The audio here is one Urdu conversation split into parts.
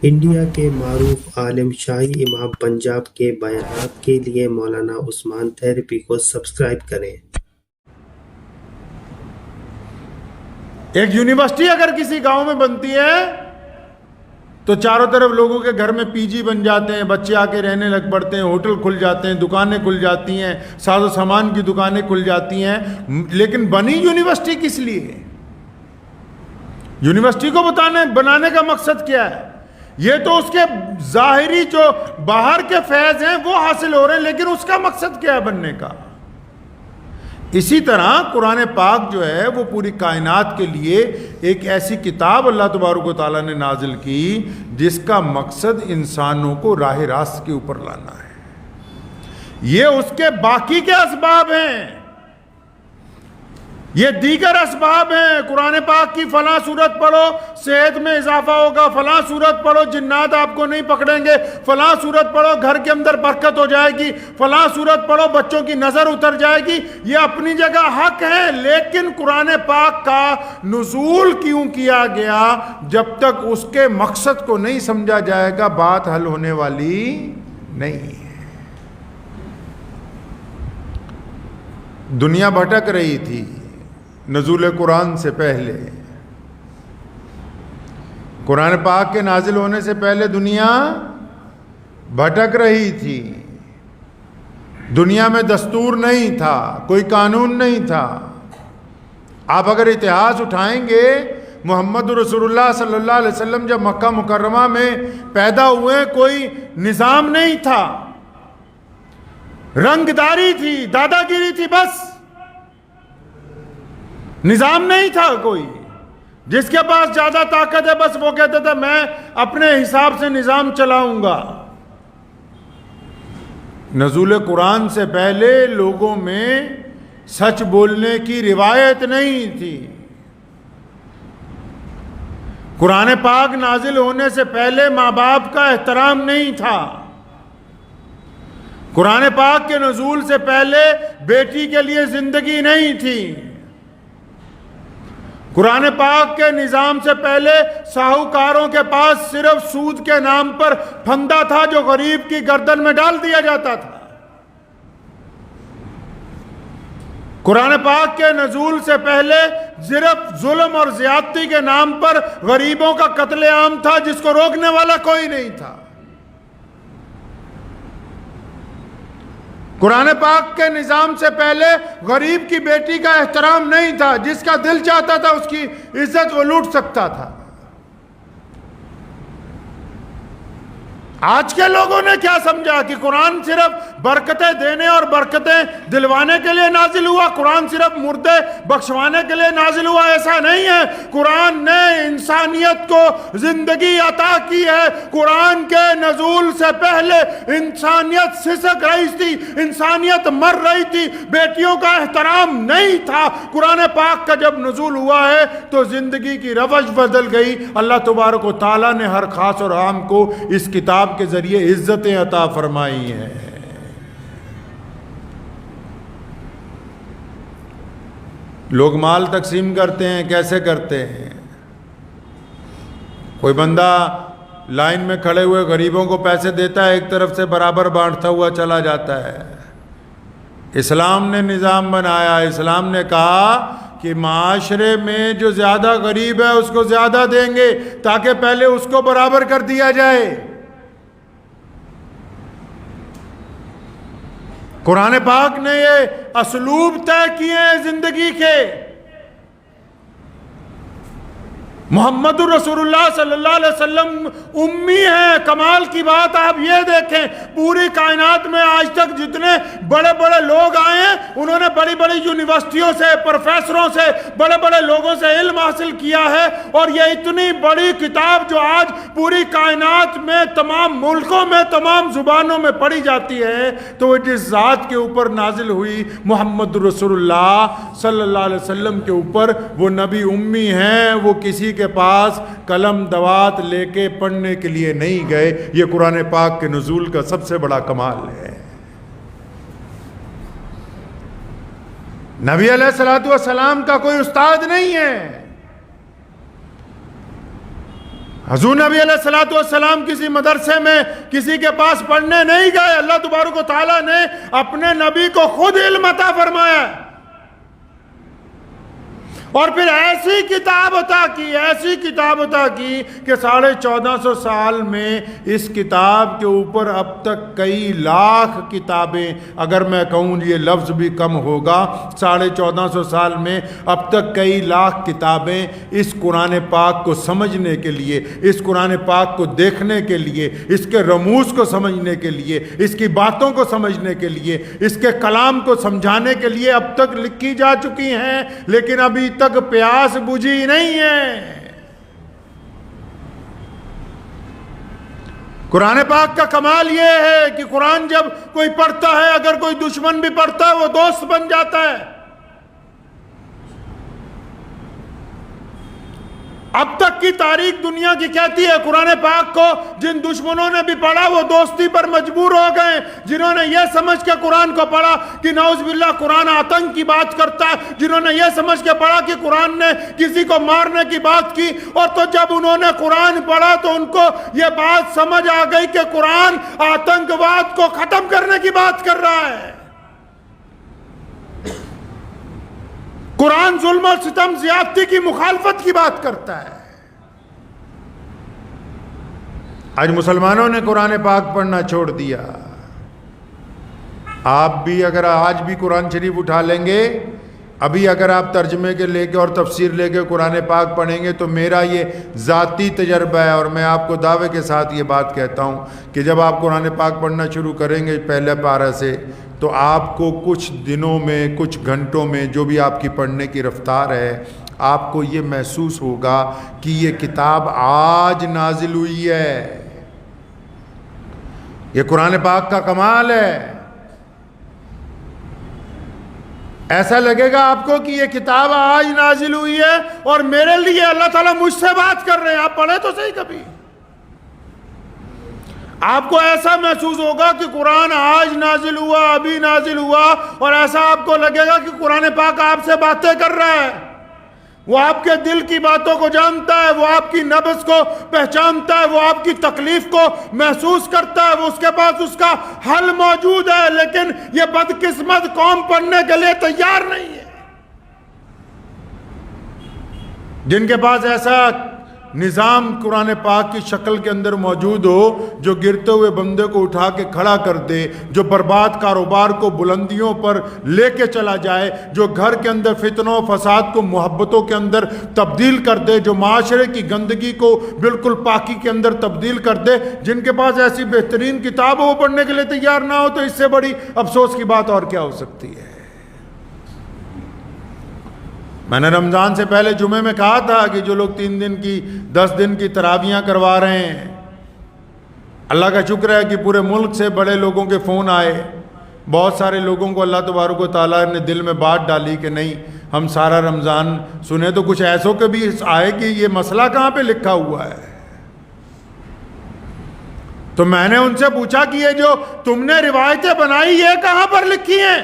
انڈیا کے معروف عالم شاہی امام پنجاب کے بیانات کے لیے مولانا عثمان تھیریپی کو سبسکرائب کریں۔ ایک یونیورسٹی اگر کسی گاؤں میں بنتی ہے تو چاروں طرف لوگوں کے گھر میں پی جی بن جاتے ہیں، بچے آ کے رہنے لگ پڑتے ہیں، ہوٹل کھل جاتے ہیں، دکانیں کھل جاتی ہیں، ساز و سامان کی دکانیں کھل جاتی ہیں۔ لیکن بنی یونیورسٹی کس لیے؟ یونیورسٹی کو بنانے کا مقصد کیا ہے؟ یہ تو اس کے ظاہری جو باہر کے فیض ہیں وہ حاصل ہو رہے ہیں، لیکن اس کا مقصد کیا ہے بننے کا؟ اسی طرح قرآن پاک جو ہے وہ پوری کائنات کے لیے ایک ایسی کتاب اللہ تبارک و تعالیٰ نے نازل کی جس کا مقصد انسانوں کو راہ راست کے اوپر لانا ہے۔ یہ اس کے باقی کے اسباب ہیں، یہ دیگر اسباب ہیں۔ قرآن پاک کی فلاں سورت پڑھو صحت میں اضافہ ہوگا، فلاں سورت پڑھو جنات آپ کو نہیں پکڑیں گے، فلاں سورت پڑھو گھر کے اندر برکت ہو جائے گی، فلاں سورت پڑھو بچوں کی نظر اتر جائے گی۔ یہ اپنی جگہ حق ہے، لیکن قرآن پاک کا نزول کیوں کیا گیا؟ جب تک اس کے مقصد کو نہیں سمجھا جائے گا بات حل ہونے والی نہیں ہے۔ دنیا بھٹک رہی تھی نزول قرآن سے پہلے، قرآن پاک کے نازل ہونے سے پہلے دنیا بھٹک رہی تھی۔ دنیا میں دستور نہیں تھا، کوئی قانون نہیں تھا۔ آپ اگر اتہاس اٹھائیں گے، محمد رسول اللہ صلی اللہ علیہ وسلم جب مکہ مکرمہ میں پیدا ہوئے کوئی نظام نہیں تھا، رنگداری تھی، دادا گیری تھی، بس نظام نہیں تھا کوئی۔ جس کے پاس زیادہ طاقت ہے بس وہ کہتا تھا میں اپنے حساب سے نظام چلاؤں گا۔ نزول قرآن سے پہلے لوگوں میں سچ بولنے کی روایت نہیں تھی۔ قرآن پاک نازل ہونے سے پہلے ماں باپ کا احترام نہیں تھا۔ قرآن پاک کے نزول سے پہلے بیٹی کے لیے زندگی نہیں تھی۔ قرآن پاک کے نظام سے پہلے ساہوکاروں کے پاس صرف سود کے نام پر پھندا تھا جو غریب کی گردن میں ڈال دیا جاتا تھا۔ قرآن پاک کے نزول سے پہلے صرف ظلم اور زیادتی کے نام پر غریبوں کا قتل عام تھا جس کو روکنے والا کوئی نہیں تھا۔ قرآن پاک کے نظام سے پہلے غریب کی بیٹی کا احترام نہیں تھا، جس کا دل چاہتا تھا اس کی عزت وہ لوٹ سکتا تھا۔ آج کے لوگوں نے کیا سمجھا کہ قرآن صرف برکتیں دینے اور برکتیں دلوانے کے لیے نازل ہوا، قرآن صرف مردے بخشوانے کے لیے نازل ہوا۔ ایسا نہیں ہے۔ قرآن نے انسانیت کو زندگی عطا کی ہے۔ قرآن کے نزول سے پہلے انسانیت سسک رہی تھی، انسانیت مر رہی تھی، بیٹیوں کا احترام نہیں تھا۔ قرآن پاک کا جب نزول ہوا ہے تو زندگی کی روش بدل گئی۔ اللہ تبارک و تعالیٰ نے ہر خاص اور عام کو اس کتاب کے ذریعے عزتیں عطا فرمائی ہیں۔ لوگ مال تقسیم کرتے ہیں، کیسے کرتے ہیں؟ کوئی بندہ لائن میں کھڑے ہوئے غریبوں کو پیسے دیتا ہے، ایک طرف سے برابر بانٹتا ہوا چلا جاتا ہے۔ اسلام نے نظام بنایا، اسلام نے کہا کہ معاشرے میں جو زیادہ غریب ہے اس کو زیادہ دیں گے تاکہ پہلے اس کو برابر کر دیا جائے۔ قرآن پاک نے یہ اسلوب طے کیے ہیں زندگی کے۔ محمد رسول اللہ صلی اللہ علیہ وسلم امی ہیں۔ کمال کی بات آپ یہ دیکھیں، پوری کائنات میں آج تک جتنے بڑے بڑے لوگ آئے ہیں انہوں نے بڑی بڑی یونیورسٹیوں سے، پروفیسروں سے، بڑے بڑے لوگوں سے علم حاصل کیا ہے، اور یہ اتنی بڑی کتاب جو آج پوری کائنات میں تمام ملکوں میں تمام زبانوں میں پڑھی جاتی ہے تو وہ جس ذات کے اوپر نازل ہوئی محمد رسول اللہ صلی اللہ علیہ وسلم کے اوپر، وہ نبی امی ہیں۔ وہ کسی کے پاس قلم دوات لے کے پڑھنے کے لیے نہیں گئے۔ یہ قرآن پاک کے نزول کا سب سے بڑا کمال ہے۔ نبی علیہ الصلوۃ والسلام کا کوئی استاد نہیں ہے۔ حضور نبی علیہ الصلوۃ والسلام کسی مدرسے میں کسی کے پاس پڑھنے نہیں گئے، اللہ تبارک و تعالیٰ نے اپنے نبی کو خود علم عطا فرمایا اور پھر ایسی کتاب عطا کی کہ 1450 سال میں اس کتاب کے اوپر اب تک کئی لاکھ کتابیں، اگر میں کہوں یہ لفظ بھی کم ہوگا، 1450 سال میں اب تک کئی لاکھ کتابیں اس قرآن پاک کو سمجھنے کے لیے، اس قرآن پاک کو دیکھنے کے لیے، اس کے رموز کو سمجھنے کے لیے، اس کی باتوں کو سمجھنے کے لیے، اس کے کلام کو سمجھانے کے لیے اب تک لکھی جا چکی ہیں، لیکن ابھی تک پیاس بجھی نہیں ہے۔ قرآن پاک کا کمال یہ ہے کہ قرآن جب کوئی پڑھتا ہے، اگر کوئی دشمن بھی پڑھتا ہے وہ دوست بن جاتا ہے۔ اب تک کی تاریخ دنیا کی کہتی ہے قرآن پاک کو جن دشمنوں نے بھی پڑھا وہ دوستی پر مجبور ہو گئے، جنہوں نے یہ سمجھ کے قرآن کو پڑھا کہ نعوذ باللہ قرآن آتنک کی بات کرتا ہے، جنہوں نے یہ سمجھ کے پڑھا کہ قرآن نے کسی کو مارنے کی بات کی، اور تو جب انہوں نے قرآن پڑھا تو ان کو یہ بات سمجھ آ گئی کہ قرآن آتنکواد کو ختم کرنے کی بات کر رہا ہے، قرآن ظلم و ستم زیادتی کی مخالفت کی بات کرتا ہے۔ آج مسلمانوں نے قرآن پاک پڑھنا چھوڑ دیا۔ آپ بھی اگر آج بھی قرآن شریف اٹھا لیں گے، ابھی اگر آپ ترجمے کے لے کے اور تفسیر لے کے قرآن پاک پڑھیں گے، تو میرا یہ ذاتی تجربہ ہے اور میں آپ کو دعوے کے ساتھ یہ بات کہتا ہوں کہ جب آپ قرآن پاک پڑھنا شروع کریں گے پہلے پارہ سے، تو آپ کو کچھ دنوں میں، کچھ گھنٹوں میں، جو بھی آپ کی پڑھنے کی رفتار ہے، آپ کو یہ محسوس ہوگا کہ یہ کتاب آج نازل ہوئی ہے۔ یہ قرآن پاک کا کمال ہے۔ ایسا لگے گا آپ کو کہ یہ کتاب آج نازل ہوئی ہے اور میرے لیے اللہ تعالیٰ مجھ سے بات کر رہے ہیں۔ آپ پڑھیں تو صحیح کبھی، آپ کو ایسا محسوس ہوگا کہ قرآن آج نازل ہوا، ابھی نازل ہوا، اور ایسا آپ کو لگے گا کہ قرآن پاک آپ سے باتیں کر رہا ہے۔ وہ آپ کے دل کی باتوں کو جانتا ہے، وہ آپ کی نبض کو پہچانتا ہے، وہ آپ کی تکلیف کو محسوس کرتا ہے، وہ اس کے پاس اس کا حل موجود ہے، لیکن یہ بدقسمت قوم پڑھنے کے لیے تیار نہیں ہے۔ جن کے پاس ایسا نظام قرآن پاک کی شکل کے اندر موجود ہو جو گرتے ہوئے بندے کو اٹھا کے کھڑا کر دے، جو برباد کاروبار کو بلندیوں پر لے کے چلا جائے، جو گھر کے اندر فتنوں و فساد کو محبتوں کے اندر تبدیل کر دے، جو معاشرے کی گندگی کو بالکل پاکی کے اندر تبدیل کر دے، جن کے پاس ایسی بہترین کتاب ہو وہ پڑھنے کے لیے تیار نہ ہو، تو اس سے بڑی افسوس کی بات اور کیا ہو سکتی ہے۔ میں نے رمضان سے پہلے جمعے میں کہا تھا کہ جو لوگ 3 دن کی 10 دن کی تراویحاں کروا رہے ہیں، اللہ کا شکر ہے کہ پورے ملک سے بڑے لوگوں کے فون آئے، بہت سارے لوگوں کو اللہ تبارک و تعالیٰ نے دل میں بات ڈالی کہ نہیں ہم سارا رمضان سنیں، تو کچھ ایسوں کے بھی آئے کہ یہ مسئلہ کہاں پہ لکھا ہوا ہے۔ تو میں نے ان سے پوچھا کہ یہ جو تم نے روایتیں بنائی یہ کہاں پر لکھی ہیں؟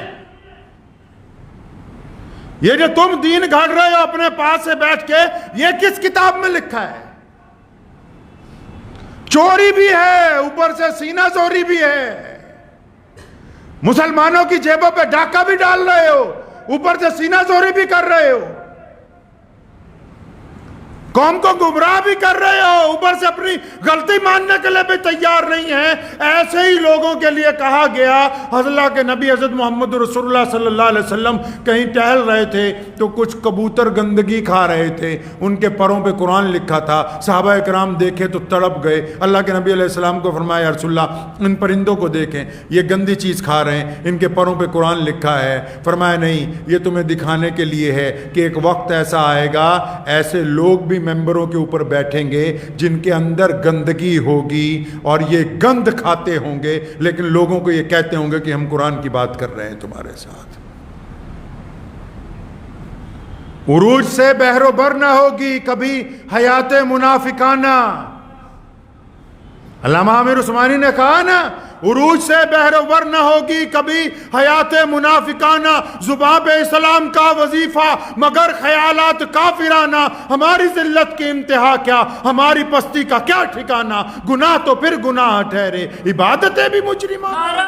یہ جو تم دین گھڑ رہے ہو اپنے پاس سے بیٹھ کے، یہ کس کتاب میں لکھا ہے؟ چوری بھی ہے، اوپر سے سینہ زوری بھی ہے، مسلمانوں کی جیبوں پہ ڈاکہ بھی ڈال رہے ہو، اوپر سے سینہ زوری بھی کر رہے ہو، قوم کو گمراہ بھی کر رہے ہو، اوپر سے اپنی غلطی ماننے کے لیے بھی تیار نہیں ہے۔ ایسے ہی لوگوں کے لیے کہا گیا، اللہ کے نبی حضرت محمد رسول اللہ صلی اللہ علیہ وسلم کہیں ٹہل رہے تھے تو کچھ کبوتر گندگی کھا رہے تھے، ان کے پروں پہ قرآن لکھا تھا، صحابہ اکرام دیکھے تو تڑپ گئے، اللہ کے نبی علیہ السلام کو فرمایا یا رسول اللہ ان پرندوں کو دیکھیں یہ گندی چیز کھا رہے ہیں، ان کے پروں پہ قرآن لکھا ہے۔ فرمایا نہیں، یہ تمہیں دکھانے کے لیے ہے کہ ایک وقت ایسا آئے گا ایسے لوگ بھی ممبروں کے اوپر بیٹھیں گے جن کے اندر گندگی ہوگی اور یہ گند کھاتے ہوں گے، لیکن لوگوں کو یہ کہتے ہوں گے کہ ہم قرآن کی بات کر رہے ہیں تمہارے ساتھ۔ عروج سے بحر و بر نہ ہوگی کبھی حیات منافقانہ۔ علامہ عامر عثمانی نے کہا نا، عروج سے بہرور نہ ہوگی کبھی حیات منافقانہ، زباں پہ اسلام کا وظیفہ مگر خیالات کافرانہ، ہماری ذلت کی انتہا کیا، ہماری پستی کا کیا ٹھکانہ، گناہ تو پھر گناہ ٹھہرے عبادتیں بھی مجرمانہ۔